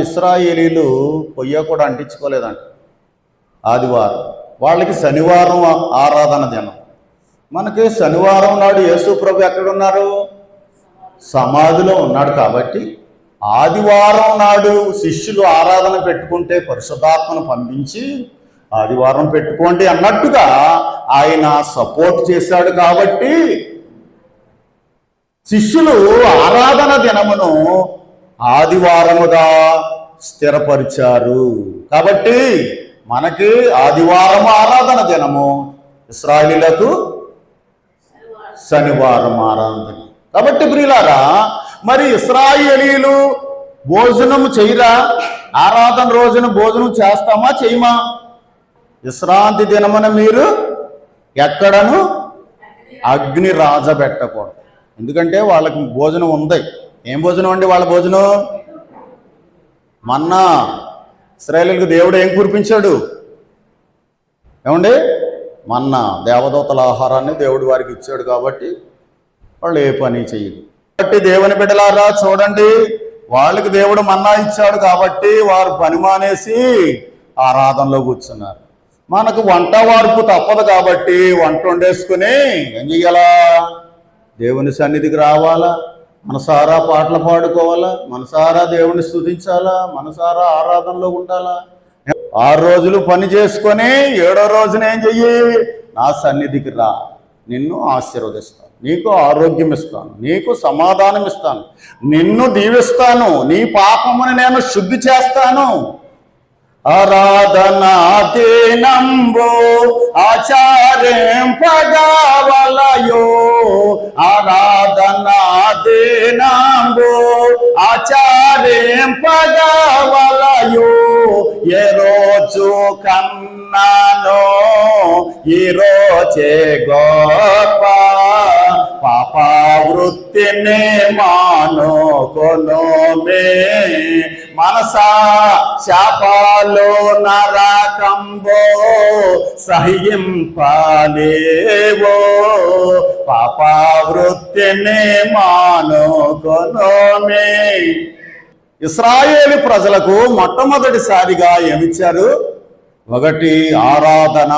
ఇశ్రాయేలీలు పొయ్య కూడా అంటించుకోలేదంట. ఆదివారం వాళ్ళకి శనివారం ఆరాధన దినం. మనకి శనివారం నాడు యేసు ప్రభు ఎక్కడున్నారు? సమాధిలో ఉన్నాడు. కాబట్టి ఆదివారం నాడు శిష్యులు ఆరాధన పెట్టుకుంటే పరిశుద్ధాత్మను పంపించి ఆదివారం పెట్టుకోండి అన్నట్టుగా ఆయన సపోర్ట్ చేశాడు. కాబట్టి శిష్యులు ఆరాధన దినమును ఆదివారముగా స్థిరపరిచారు. కాబట్టి మనకి ఆదివారం ఆరాధన దినము, ఇశ్రాయేలీయులకు శనివారం ఆరాధన దినం. కాబట్టి ప్రియులారా, మరి ఇశ్రాయేలీయులు భోజనం చేయరా? ఆరాధన రోజున భోజనం చేస్తామా చేయమా? విశ్రాంతి దినమున మీరు ఎక్కడను అగ్ని రాజబెట్టకూడదు. ఎందుకంటే వాళ్ళకి భోజనం ఉంది. ఏం భోజనం అండి వాళ్ళ భోజనం? మన్నా. ఇశ్రాయేలీయులకు దేవుడు ఏం కురిపించాడు? ఏమండి? మన్నా. దేవదూతల ఆహారాన్ని దేవుడు వారికి ఇచ్చాడు. కాబట్టి వాళ్ళు ఏ పని చేయరు. కాబట్టి దేవుని బిడ్డలారా చూడండి, వాళ్ళకి దేవుడు మన్నా ఇచ్చాడు కాబట్టి వారు పని మానేసి ఆరాధనలో కూర్చున్నారు. మనకు వంట వార్పు తప్పదు కాబట్టి వంట వండేసుకుని ఏం చెయ్యాలా? దేవుని సన్నిధికి రావాలా, మనసారా పాటలు పాడుకోవాలా, మనసారా దేవుని స్తుతించాలా, మనసారా ఆరాధనలో ఉండాలా. 6 రోజులు పని చేసుకొని 7వ రోజున ఏం చెయ్యి? నా సన్నిధికి రా, నిన్ను ఆశీర్వదిస్తాను, నీకు ఆరోగ్యం ఇస్తాను, నీకు సమాధానం ఇస్తాను, నిన్ను దీవిస్తాను, నీ పాపముని నేను శుద్ధి చేస్తాను. ఆరాధనా దినంబు ఆచరింపగవలయో, ఆరాధనా దినంబు ఆచరింపగవలయో. ఏ రోజు కన్నానో ఈ రోజే గొప్ప, పాపవృత్తిని మానుకొనుమే. మనసా శాపాలు నరకంబో సహింపలేవో, పాపవృత్తిని మానుకొనుమే. ఇశ్రాయేలు ప్రజలకు మొట్టమొదటిసారిగా ఏమిచ్చారు? 1 ఆరాధన.